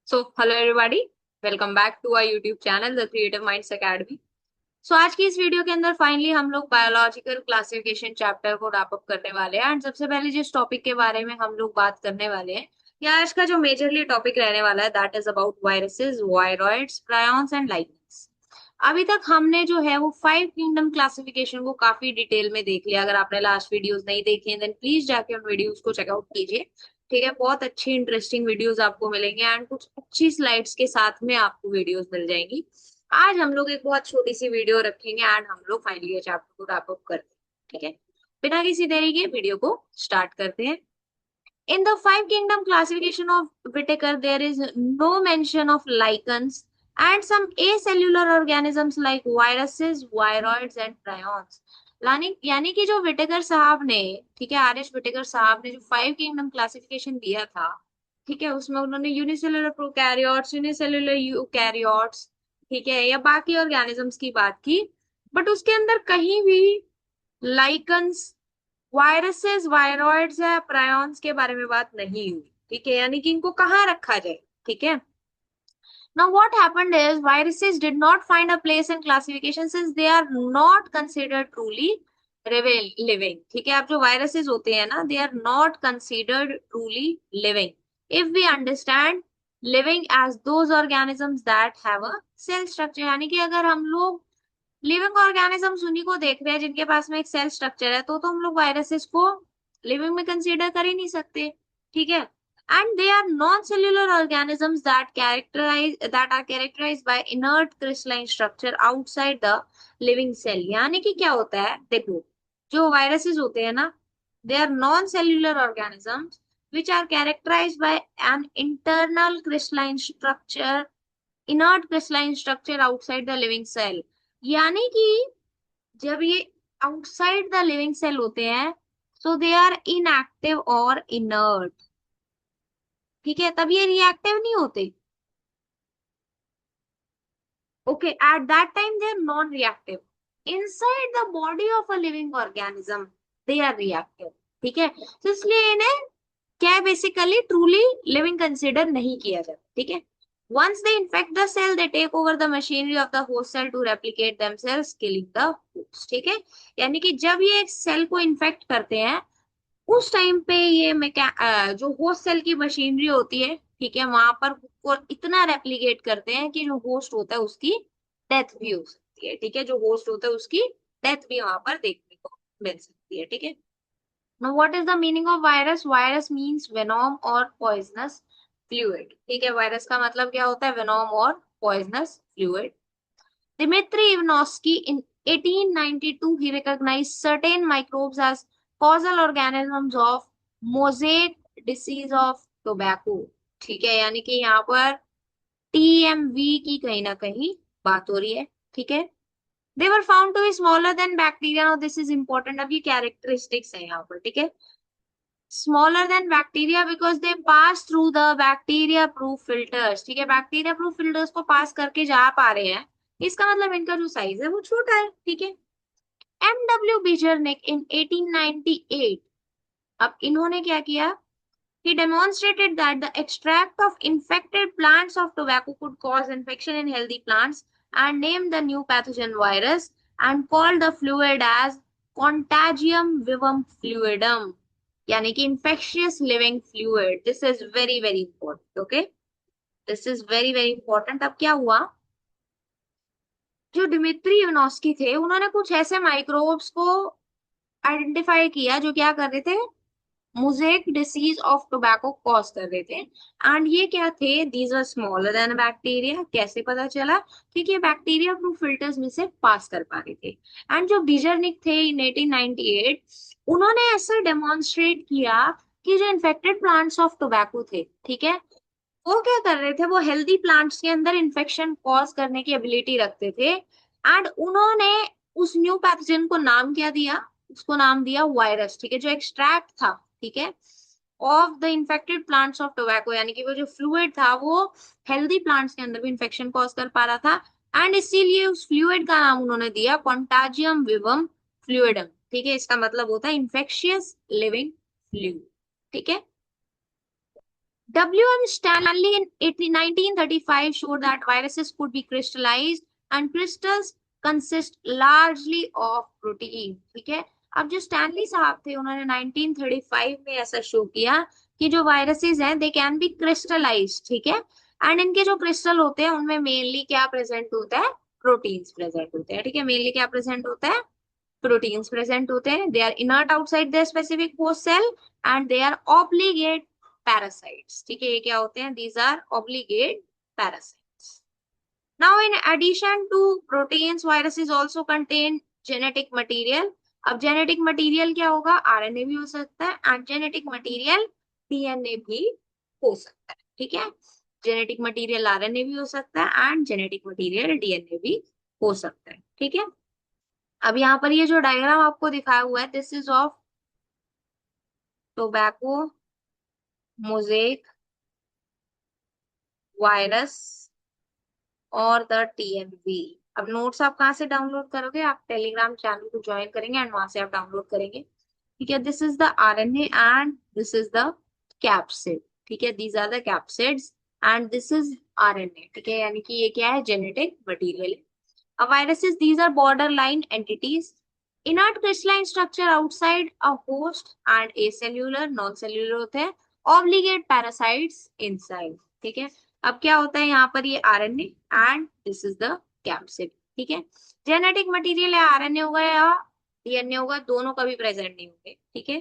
So hello everybody, welcome back to our YouTube channel the creative minds academy. So आज की इस video के अंदर फाइनली हम लोग बायोलॉजिकल क्लासिफिकेशन चैप्टर को रैप अप करने वाले हैं। एंड सबसे पहले जिस टॉपिक के बारे में हम लोग बात करने वाले हैं, या आज का जो मेजरली टॉपिक रहने वाला है, that is about viruses, viroids, prions and ligands. अभी तक हमने जो है वो 5 किंगडम क्लासिफिकेशन को काफी डिटेल में देख लिया। अगर आपने लास्ट वीडियोस नहीं देखे हैं देन प्लीज जाके उन वीडियोस को चेकआउट कीजिए। ठीक है, बहुत अच्छी इंटरेस्टिंग वीडियोस आपको मिलेंगे एंड कुछ अच्छी स्लाइड्स के साथ में आपको वीडियोस मिल जाएंगी। आज हम लोग एक बहुत छोटी सी वीडियो रखेंगे एंड हम लोग फाइनली ये चैप्टर को रैप अप करते हैं। ठीक है, बिना किसी देरी के वीडियो को स्टार्ट करते हैं। In the five kingdom classification of Whitaker, there is no mention of lichens and some acellular organisms like viruses, viroids and prions. यानी कि जो विटेकर साहब ने, ठीक है, आर एच विटेकर साहब ने जो 5 किंगडम क्लासिफिकेशन दिया था, ठीक है, उसमें उन्होंने यूनिसेलुलर प्रोकैरियोट्स, यूनिसेलुलर यूकैरियोट्स, ठीक है, या बाकी ऑर्गेनिजम्स की बात की, बट उसके अंदर कहीं भी लाइकन्स, वायरसेस, वायरॉइड्स या प्रायॉन्स के बारे में बात नहीं हुई। ठीक है, यानी कि इनको कहाँ रखा जाए। ठीक है, now what happened is viruses did not find a place in classification since they are not considered truly living। ठीक है, अब जो वायरसेस होते हैं ना, they are not considered truly living if we understand living as those organisms that have a cell structure. यानी कि अगर हम लोग लिविंग ऑर्गेनिजम्स उन्हीं को देख रहे हैं जिनके पास में एक सेल स्ट्रक्चर है, तो हम लोग वायरसेस को लिविंग में कंसीडर कर ही नहीं सकते। ठीक है, and they are non cellular organisms that are characterized by inert crystalline structure outside the living cell. यानी कि क्या होता है, देखो, जो वायरसेस होते हैं ना, they are non cellular organisms which are characterized by an internal crystalline structure, inert crystalline structure outside the living cell। यानी कि जब ये आउटसाइड द लिविंग सेल होते हैं, सो दे आर इनएक्टिव और इनर्ट। ठीक है, तब ये रिएक्टिव नहीं होते। Okay, at that time they are non reactive. Inside the body of a living organism they are reactive. ठीक है, तो इसलिए इन्हें क्या है, बेसिकली ट्रूली लिविंग कंसिडर नहीं किया जाता। ठीक है, once they infect the cell they take over the machinery of the host cell to replicate themselves killing the host। ठीक है, यानी कि जब ये एक सेल को इन्फेक्ट करते हैं, उस टाइम पे ये जो होस्ट सेल की मशीनरी होती है, ठीक है, वहां पर को इतना रेप्लिकेट करते हैं कि जो होस्ट होता है उसकी डेथ भी हो सकती है। ठीक है, जो होस्ट होता है उसकी डेथ भी वहां पर देखने को मिल सकती है। ठीक है, now what is the meaning of virus? Virus means venom or poisonous fluid। ठीक है, वायरस का मतलब क्या होता है, वेनोम और poisonous fluid. Dmitry Ivanovsky in 1892 he recognized certain microbes as causal organisms of mosaic disease of tobacco। ठीक है, यानी कि यहाँ पर टीएमवी की कहीं ना कहीं बात हो रही है। ठीक है, they were found to be smaller than bacteria। now this is important, अब ये कैरेक्टरिस्टिक्स है यहाँ पर। ठीक है, smaller than bacteria because they pass through the bacteria proof filters। ठीक है, बैक्टीरिया प्रूफ फिल्टर्स को पास करके जा पा रहे हैं, इसका मतलब इनका जो साइज है वो छोटा है। ठीक है, एम डब्ल्यू बिजरनिक इन 1898, अब इन्होंने क्या किया, he demonstrated that the extract of infected plants of tobacco could cause infection in healthy plants and named the new pathogen virus and called the fluid as contagium vivum fluidum। यानी कि infectious living fluid। this is very very important। okay, this is very very important। अब क्या हुआ, जो Dimitri यूनोस्की थे उन्होंने कुछ ऐसे माइक्रोब्स को आइडेंटिफाई किया जो क्या कर रहे थे, mosaic disease of tobacco cause कर रहे थे। एंड ये क्या थे, these are smaller than bacteria. कैसे पता चला, क्योंकि ये बैक्टीरिया प्रूफ फिल्टर्स में से पास कर पा रहे थे। एंड जो बिजरनिक थे इन 1898, उन्होंने ऐसे डेमोन्स्ट्रेट किया कि जो इन्फेक्टेड प्लांट्स ऑफ टोबैको थे, ठीक है, वो क्या कर रहे थे, वो हेल्दी प्लांट्स के अंदर इन्फेक्शन कॉज करने की एबिलिटी रखते थे। एंड उन्होंने उस न्यू पैथोजन को नाम क्या दिया, उसको नाम दिया वायरस। ठीक है, जो एक्सट्रैक्ट था, ठीक है, of the infected plants of tobacco, यानी कि वो जो फ्लूइड था वो हेल्दी प्लांट्स के अंदर भी इन्फेक्शन कॉज कर पा रहा था। एंड इसीलिए उस फ्लूइड का नाम उन्होंने दिया कॉन्टाजियम विवम फ्लूइडम। ठीक है, इसका मतलब होता है इन्फेक्शियस लिविंग फ्लूइड। ठीक है, W.M. Stanley in 1935 showed that viruses could be crystallized and crystals consist largely of protein. ठीक है, अब जो स्टैनली साहब थे उन्होंने 1935 में ऐसा शो किया कि जो वायरसेस हैं दे कैन बी क्रिस्टलाइज, ठीक है, एंड इनके जो क्रिस्टल होते हैं उनमें मेनली क्या प्रेजेंट होता है, प्रोटीन्स प्रेजेंट होते हैं, ठीक है, मेनली क्या प्रेजेंट होता है, प्रोटीन्स प्रेजेंट होते हैं, they are inert outside the specific host cell and they are obligate parasites, ठीक है, ये क्या होते हैं, these are obligate parasites. Now in addition to proteins viruses also contain genetic material. अब जेनेटिक मटेरियल क्या होगा, आरएनए भी हो सकता है एंड जेनेटिक मटेरियल डीएनए भी हो सकता है, ठीक है, जेनेटिक मटेरियल आरएनए भी हो सकता है एंड जेनेटिक मटेरियल डीएनए भी हो सकता है, ठीक है. अब यहाँ पर ये जो डायग्राम आपको दिखाया हुआ है this is of tobacco mosaic virus और द टीएमवी. अब नोट्स आप कहाँ से डाउनलोड करोगे, आप टेलीग्राम चैनल को ज्वाइन करेंगे एंड वहां से आप डाउनलोड करेंगे, ठीक है. This is the RNA and this is the capsid, ठीक है, these are the capsids and this is RNA, ठीक है, यानी कि ये क्या है, जेनेटिक मटेरियल है. अब viruses, these are borderline entities, inert crystalline structure outside a host and acellular non-cellular होते हैं, obligate parasites inside, ठीक है. अब क्या होता है यहाँ पर, ये RNA and this is the capsid, ठीक है, जेनेटिक मटेरियल या आरएनए होगा या डीएनए होगा, दोनों कभी प्रेजेंट नहीं होंगे, ठीक है.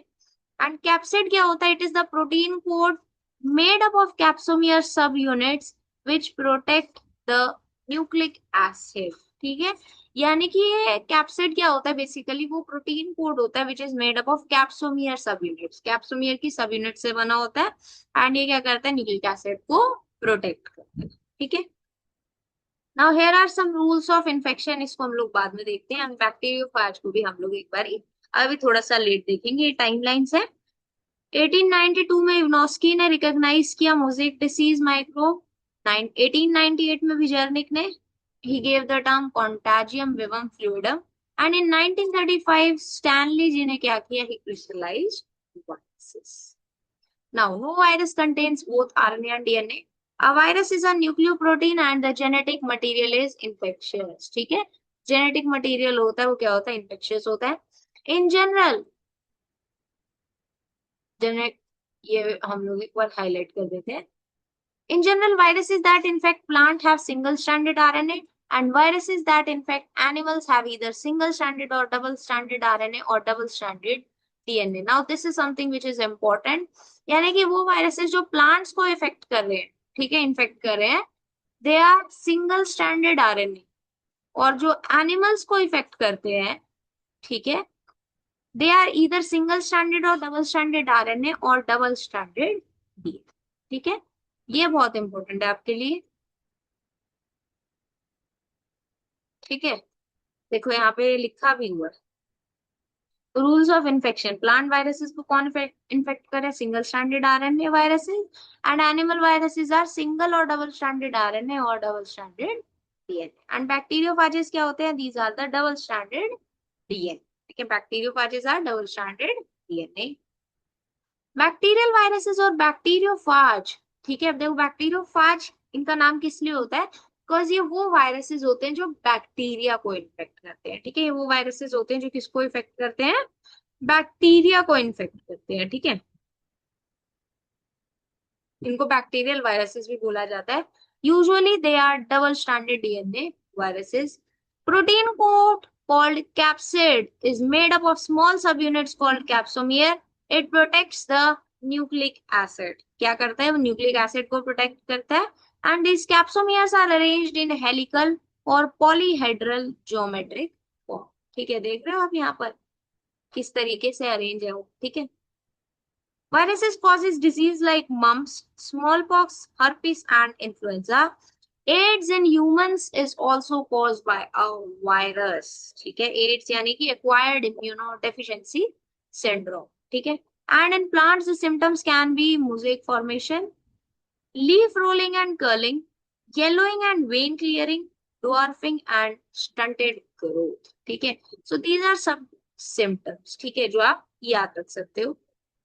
एंड कैप्सिड क्या होता है, it is the protein code made up of capsomere subunits which protect the nucleic acid, ठीक है, यानी कि ये कैप्सिड क्या होता है, बेसिकली वो प्रोटीन कोड होता है which is made up of capsomere सब यूनिट्स, कैप्सोमियर की सब यूनिट से बना होता है एंड ये क्या करता है, न्यूक्लिक एसिड को प्रोटेक्ट करता है, ठीक है. Now here are some rules of infection, इसको हम लोग बाद में देखते हैं, बैक्टीरियोफाज को भी हम लोग एक बार अभी थोड़ा सा लेट देखेंगे, टाइमलाइन है. 1892 में इवनॉस्की ने रिकॉग्नाइज किया मोजेक डिसीज माइक्रोब. 1898 में विजर्निक ने he gave the term contagium vivum fluidum and in 1935 Stanley जी ने क्या किया, he crystallized viruses. Now no virus contains both RNA and DNA. A virus is a nucleoprotein and the genetic material is infectious, ठीक है, genetic material होता है वो क्या होता है, इन्फेक्शियस होता है. इन जनरल जेनेट, ये हम लोग एक बार हाईलाइट कर देते हैं. In general, viruses that infect plant have single-stranded RNA, and viruses that infect animals have either single-stranded or double-stranded RNA or double-stranded DNA. Now, this is something which is important. यानी कि वो viruses जो plants को effect कर रहे हैं, ठीक है, इन्फेक्ट कर रहे हैं, they are single-stranded RNA, और जो animals को इफेक्ट करते हैं, ठीक है, they are either single-stranded or double-stranded RNA or double-stranded DNA, ठीक है, ये बहुत इंपॉर्टेंट है आपके लिए, ठीक है. देखो यहाँ पे लिखा भी हुआ है, rules of infection, plant viruses को कौन इन्फेक्ट करे, single stranded RNA viruses, and animal viruses are single और डबल स्ट्रैंडेड आरएनए और double stranded DNA, and bacteriophages क्या होते हैं, these are the double stranded DNA, ठीक है, bacteriophages are double stranded DNA. Bacterial viruses और bacteriophage, ठीक है, अब देखो बैक्टीरियोफाज इनका नाम किस लिए होता है, बिकॉज ये वो वायरसेस होते हैं जो बैक्टीरिया को इन्फेक्ट करते हैं, ठीक है, ये वो वायरसेस होते हैं जो किसको इफेक्ट करते हैं, बैक्टीरिया को इन्फेक्ट करते हैं, ठीक है, इनको बैक्टीरियल वायरसेस भी बोला जाता है. Usually they are double stranded DNA viruses. Protein coat called capsid is made up of small subunits called capsomere. It protects the nucleic acid. क्या करता है, वो न्यूक्लिक एसिड को प्रोटेक्ट करता है. And these capsomeres are arranged in helical or polyhedral geometric form. ठीक है, देख रहे हो आप यहाँ पर किस तरीके से अरेंज है वो, ठीक है. Viruses causes disease like mumps, smallpox, herpes, and influenza. AIDS in humans is also caused by a virus. ठीक है, AIDS यानी कि acquired immunodeficiency syndrome. ठीक है, and in plants the symptoms can be mosaic formation, leaf rolling and curling, yellowing and vein clearing, dwarfing and stunted growth. ठीक है, so these are some symptoms. ठीक है, जो आप याद रख सकते हो,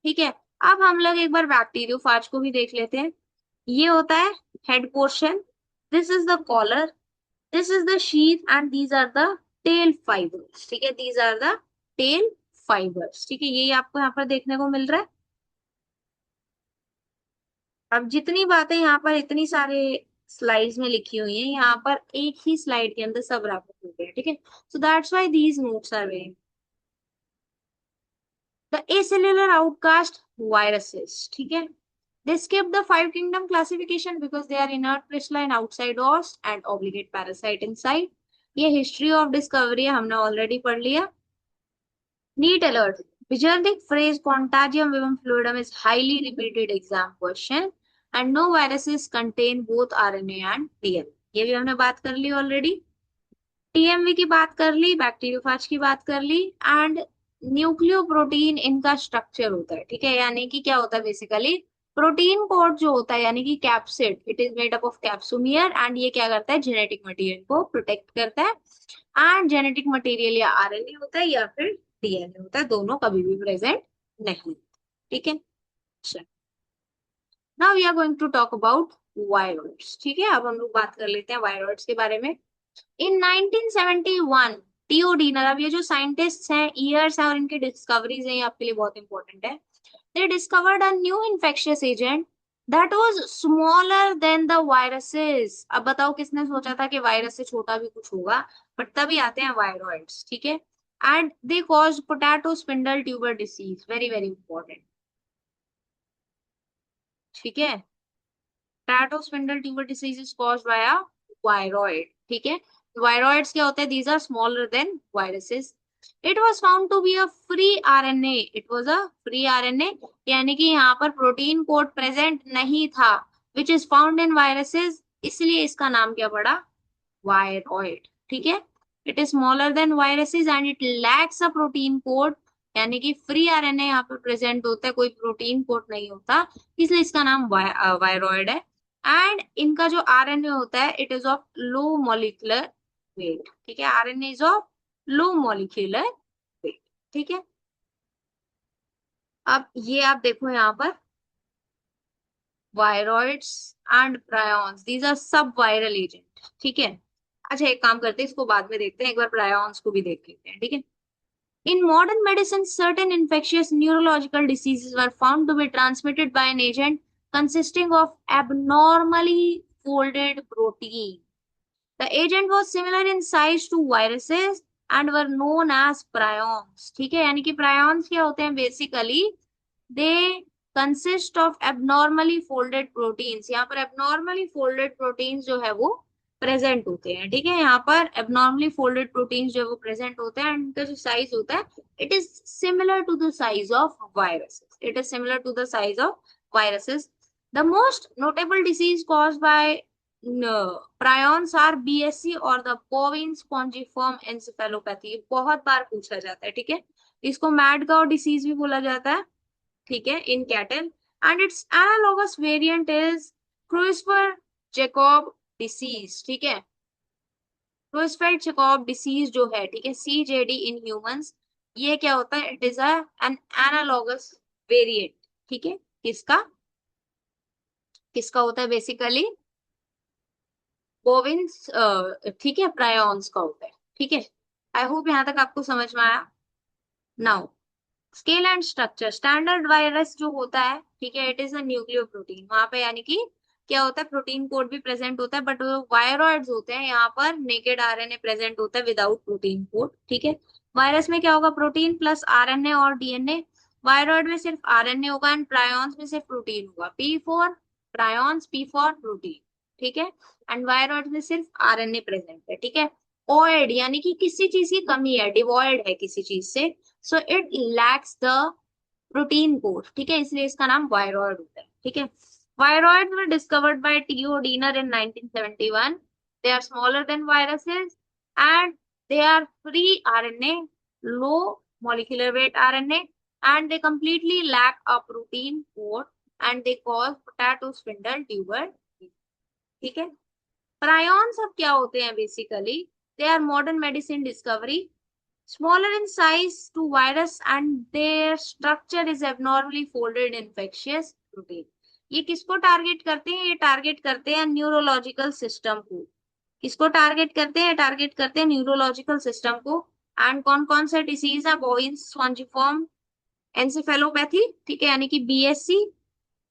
ठीक है. अब हम लोग एक बार बैक्टीरियोफाज को भी देख लेते हैं। ये होता है head portion, this is the collar, this is the sheath and these are the tail fibres. ठीक है, these are the tail fibres. ठीक है, यही आपको यहाँ पर देखने को मिल रहा है। अब जितनी बातें यहाँ पर इतनी सारे स्लाइड्स में लिखी हुई हैं, यहाँ पर एक ही स्लाइड के अंदर सब रैप हो गया। ठीक है, so that's why these notes are very. The acellular outcast viruses, ठीक है, they skip the five kingdom classification because they are inert crystalline outside host and obligate parasite inside। ये हिस्ट्री ऑफ डिस्कवरी हमने already पढ़ लिया। NEET alert, Vijayanthic phrase contagium vivum fluidum is highly repeated exam question and no viruses contain both RNA and DNA। ये भी हमने बात कर ली already. TMV की बात कर ली, बैक्टीरियोफाज की बात कर ली, एंड न्यूक्लियोप्रोटीन इनका स्ट्रक्चर होता है। ठीक है, यानी कि क्या होता है बेसिकली, प्रोटीन कोड जो होता है यानी कि capsid, it is made up of capsomere, and ये क्या करता है, जेनेटिक मटेरियल को प्रोटेक्ट करता है। एंड जेनेटिक मटेरियल या आरएनए होता है या फिर डीएनए होता है, दोनों कभी भी प्रेजेंट नहीं। ठीक है, now we are going to talk about viroids. ठीक है, अब हम लोग बात कर लेते हैं वायरॉइड्स के बारे में। इन 1971 टीओ डीनर, अब ये जो साइंटिस्ट हैं, ईयर्स है और इनकी डिस्कवरीज हैं, ये आपके लिए बहुत इंपॉर्टेंट है। दे discovered a new infectious agent that was smaller than the viruses. अब बताओ किसने सोचा था कि वायरस से छोटा भी कुछ होगा, बट तभी आते हैं वायरॉइड्स। ठीक है, and they cause potato spindle tuber disease, very very important. ठीक है, potato spindle tuber disease is caused by a viroid. ठीक है, वायरॉइड्स क्या होते हैं, these are smaller than viruses. It was found to be a free RNA, it was a free RNA, यानी कि यहाँ पर प्रोटीन कोड प्रेजेंट नहीं था, which is found in viruses, इसलिए इसका नाम क्या पड़ा, वायरॉइड। ठीक है, it is smaller than viruses and it lacks a protein code, यानी कि फ्री आरएनए यहाँ पर प्रेजेंट होता है, कोई प्रोटीन कोड नहीं होता, इसलिए इसका नाम वायरॉइड है। एंड इनका जो आरएनए होता है, it is of low molecular weight. ठीक है, RNA is of low molecular weight. ठीक है, अब ये आप देखो यहाँ पर, viroids and prions, these are sub viral agent. ठीक है, अच्छा एक काम करते हैं, इसको बाद में देखते हैं, एक बार प्रायॉन्स को भी देख लेते हैं। ठीक है, in modern medicine certain infectious neurological diseases were found to be transmitted by an agent consisting of abnormally folded protein। The agent was similar in size to viruses and were known as prions। ठीक है, यानी कि prions क्या होते हैं basically, they consist of abnormally folded proteins. यहाँ पर abnormally folded proteins जो है वो प्रेजेंट होते हैं। ठीक है, यहाँ पर एबनॉर्मली फोल्डेड प्रोटीन्स जो है वो प्रेजेंट होते हैं, एंड इनका जो साइज होता है, it is similar to the size of viruses, it is similar to the size of viruses. The most notable disease caused by prions are BSC और द बोविन स्पॉन्जिफॉर्म एन्सेफेलोपैथी, बहुत बार पूछा जाता है। ठीक है, इसको मैड काउ डिसीज भी बोला जाता है। ठीक है, in cattle, and it's analogous variant is Creutzfeldt Jakob disease. ठीक है, क्रूइस्फर जैकब डिसीज जो है, ठीक है, सीजेडी इन ह्यूमंस, ये क्या होता है, it is an analogous variant. ठीक है, किसका, किसका होता है बेसिकली, बोविन्स, ठीक है, प्रायॉन्स का होता है। ठीक है, आई होप यहाँ तक आपको समझ में आया। Now scale and structure, standard virus जो होता है, ठीक है, it is a nucleo protein, वहां पे यानी कि क्या होता है, प्रोटीन कोड भी प्रेजेंट होता है, बट वायरॉइड्स होते हैं यहाँ पर नेकेड आरएनए प्रेजेंट होता है विदाउट प्रोटीन कोड। ठीक है, वायरस में क्या होगा, प्रोटीन प्लस आरएनए और डीएनए, वायरॉइड में सिर्फ आरएनए होगा, एंड प्रायॉन्स में सिर्फ प्रोटीन होगा, P for prions, P for protein. ठीक है, एंड वायरॉइड में सिर्फ आरएनए प्रेजेंट है। ठीक है, ओएड यानी कि किसी चीज की कमी है, डिवॉइड है किसी चीज से, so it lacks the protein code. ठीक है, इसलिए इसका नाम वायरॉइड होता है। ठीक है, viroid were discovered by T O Diener in 1971। They are smaller than viruses and they are free RNA, low molecular weight RNA, and they completely lack a protein code and they cause potato spindle tuber। ठीक है, prions अब क्या होते हैं basically, they are modern medicine discovery smaller in size to virus and their structure is abnormally folded infectious protein. ये किसको target करते हैं? ये टारगेट करते हैं न्यूरोलॉजिकल सिस्टम को। किसको टारगेट करते हैं? टारगेट करते हैं न्यूरोलॉजिकल सिस्टम को। एंड कौन कौन से डिसीज है? बॉयंस स्पॉन्जिफॉर्म एंसेफेलोपैथी, ठीक है, यानी कि बीएससी,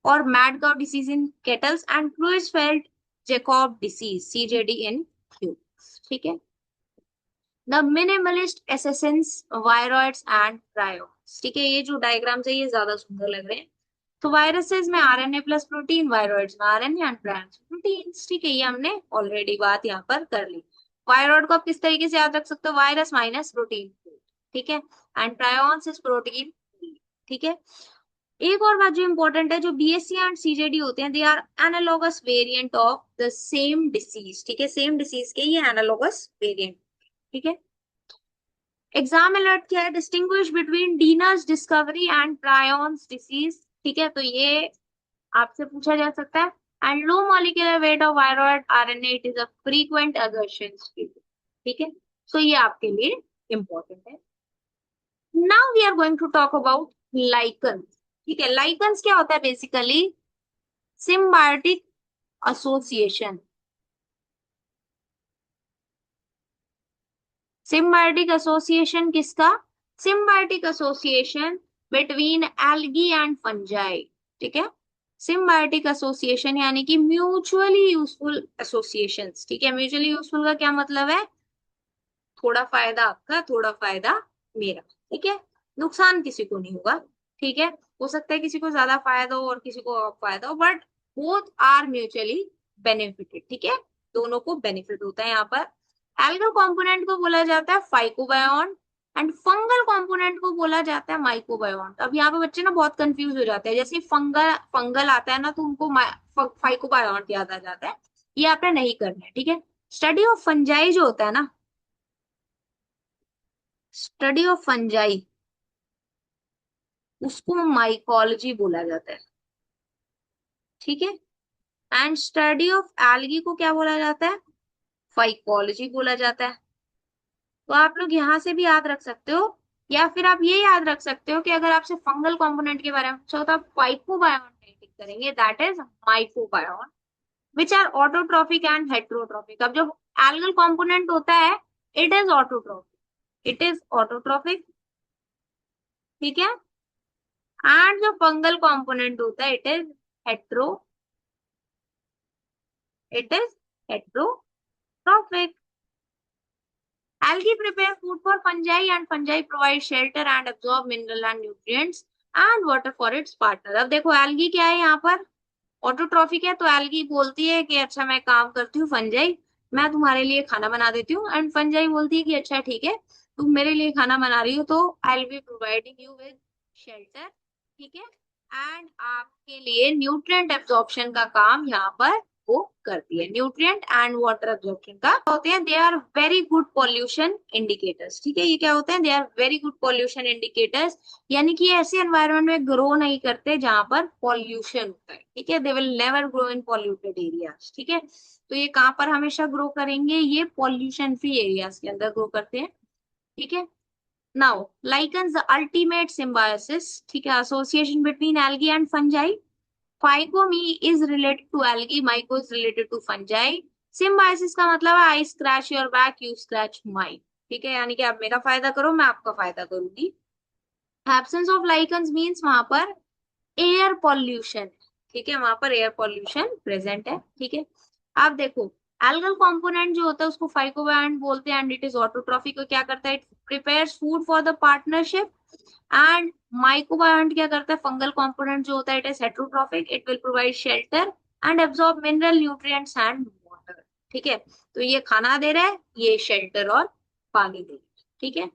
और mad cow disease in cattles and Creutzfeldt Jakob disease CJD in humans, ठीक है। The minimalist essences viroids and prions, ठीक है, ये जो डायग्राम्स है ये ज्यादा सुंदर लग रहे हैं। तो वायरसेस में आरएनए प्लस प्रोटीन, वायरॉइड्स में आरएनए एंड प्रायोड्स प्रोटीन्स, ठीक है, ये हमने ऑलरेडी बात यहाँ पर कर ली। वायरॉइड को आप किस तरीके से याद रख सकते हो? वायरस माइनस प्रोटीन, ठीक है, एंड प्रायोन्स इज प्रोटीन, ठीक है। एक और बात जो इंपॉर्टेंट है, जो बीएससी एंड सीजेडी होते हैं, they are analogous variant of the same disease, ठीक है, सेम डिसीज के ये एनालॉगस वेरिएंट, ठीक है। एग्जाम अलर्ट क्या है? Distinguish between Diener's discovery and prions disease, ठीक है, तो ये आपसे पूछा जा सकता है। And low molecular weight of viroid RNA, it is a frequent assertion, ठीक है, सो ये आपके लिए इंपॉर्टेंट है। Now we are going to talk about lichen, ठीक है। लाइकन्स क्या होता है? Basically symbiotic association. Symbiotic association किसका? Symbiotic association between algae and fungi, ठीक है। सिम्बायोटिक एसोसिएशन यानी कि म्यूचुअली यूजफुल एसोसिएशंस, ठीक है। म्यूचुअली यूजफुल का क्या मतलब है? थोड़ा फायदा आपका, थोड़ा फायदा मेरा, ठीक है, नुकसान किसी को नहीं होगा, ठीक है। हो सकता है किसी को ज्यादा फायदा हो और किसी को फायदा हो, but both are mutually benefited, ठीक है, दोनों को बेनिफिट होता है यहाँ पर। एल्गल कंपोनेंट को बोला जाता है फाइकोबायोन एंड फंगल कंपोनेंट को बोला जाता है माइकोबायोन। अब यहाँ पे बच्चे ना बहुत कंफ्यूज हो जाते हैं, जैसे फंगल फंगल आता है ना तो उनको फाइकोबायोन याद आ जाता है, ये आपने नहीं करना है, ठीक है। स्टडी ऑफ फंजाई जो होता है ना, स्टडी ऑफ फंजाई, उसको माइकोलॉजी बोला जाता है, ठीक है। एंड स्टडी ऑफ एल्गी को क्या बोला जाता है? फाइकोलॉजी बोला जाता है। तो आप लोग यहाँ से भी याद रख सकते हो, या फिर आप ये याद रख सकते हो कि अगर आपसे फंगल कंपोनेंट के बारे में पूछा हो तो आप फाइकोबायोन टिक करेंगे, that is mycobiont, which are autotrophic and heterotrophic. अब जो एल्गल कंपोनेंट होता है, it is autotrophic, it is autotrophic, ठीक है। एंड जो फंगल कंपोनेंट होता है, hetero it is heterotrophic. Algae prepare food for fungi and fungi provide shelter and absorb mineral and nutrients and water for its partner. अब देखो algae क्या है यहाँ पर? ऑटोट्रॉफिक है, तो algae बोलती है कि अच्छा मैं काम करती हूँ फंजाई, मैं तुम्हारे लिए खाना बना देती हूँ, एंड फंजाई बोलती है कि अच्छा ठीक है तुम मेरे लिए खाना बना रही हो तो I will be providing you with shelter, ठीक है, एंड आपके लिए न्यूट्रिएंट एब्जॉर्प्शन का काम यहाँ पर वो करती है। न्यूट्रिएंट एंड वाटर एब्जॉर्प्शन का होते हैं, they are very good pollution indicators, ठीक है। ये क्या होते हैं? They are very good pollution indicators, यानी कि ऐसे एनवायरनमेंट में ग्रो नहीं करते जहां पर पॉल्यूशन होता है, ठीक है। They will never grow in polluted areas, ठीक है। तो ये कहाँ पर हमेशा ग्रो करेंगे? ये पॉल्यूशन फ्री एरियाज के अंदर ग्रो करते हैं, ठीक है। Now lichens the ultimate symbiosis, ठीक है, association between algae and fungi. Phycomy is related to algae, myco is related to fungi. Symbiosis का मतलब है I scratch your back, you scratch mine, ठीक है, यानी कि आप मेरा फायदा करो मैं आपका फायदा करूंगी। Absence of lichens means वहां पर एयर पॉल्यूशन, ठीक है, वहां पर एयर पॉल्यूशन प्रेजेंट है, ठीक है। आप देखो एल्गल कंपोनेंट जो होता है उसको फाइकोबायोंट बोलते हैं एंड इट इज ऑटोट्रॉफिक, को क्या करता है? It prepares food for the partnership. And mycobiont क्या करता है? फंगल कंपोनेंट जो होता है it is heterotrophic, it will provide shelter and absorb mineral nutrients and water, ठीक है। तो ये खाना दे रहा है, ये शेल्टर और पानी दे रहा है, ठीक है।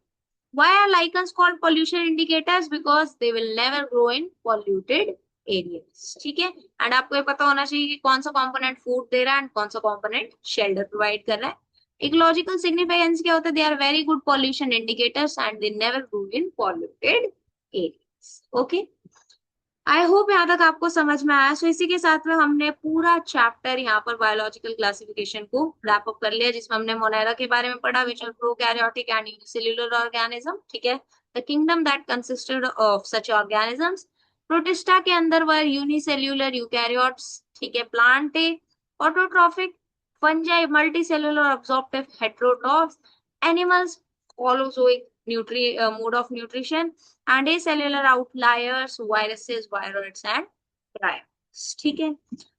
Why are lichens called pollution indicators? Because they will never grow in polluted areas, ठीक है। एंड आपको ये पता होना चाहिए कि कौन सा कंपोनेंट फूड दे रहा है एंड कौन सा कंपोनेंट शेल्टर प्रोवाइड कर रहा है। इकोलॉजिकल सिग्निफिकेंस क्या होता है? They are very good pollution indicators and they never grow in polluted areas, okay. I hope यहाँ तक आपको समझ में आया। सो इसी के साथ में हमने पूरा चैप्टर यहाँ पर बायोलॉजिकल क्लासिफिकेशन को रैप अप कर लिया, जिसमें हमने मोनेरा के बारे में पढ़ा, which are prokaryotic and unicellular organism. ठीक है, the kingdom that consisted of such organisms. Protista के अंदर वर यूनिसेल्युलर यूकैरियोट्स। ठीक है, plant autotrophic, fungi multicellular absorptive heterotrophs, animals holozoic mode of nutrition, and acellular outliers, viruses, viroids and prions। ठीक है,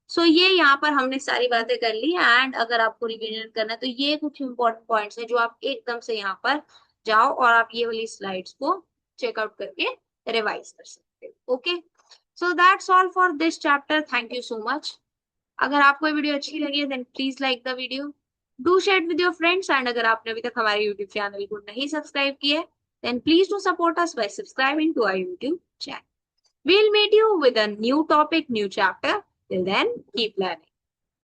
सो ये यहाँ पर हमने सारी बातें कर ली। एंड अगर आपको रिवीजन करना है तो ये कुछ इंपॉर्टेंट पॉइंट्स है जो आप एकदम से यहाँ पर जाओ और आप ये वाली स्लाइड्स को चेकआउट करके रिवाइज कर सकते हो। Okay, so that's all for this chapter. Thank you so much. अगर आपको ये वीडियो अच्छी लगी है then please like the video, do share with your friends, and अगर आपने अभी तक हमारे यूट्यूब चैनल को नहीं सब्सक्राइब किया है then please do support us by subscribing to our YouTube channel. We'll meet you with a new topic, new chapter. Till then, keep learning.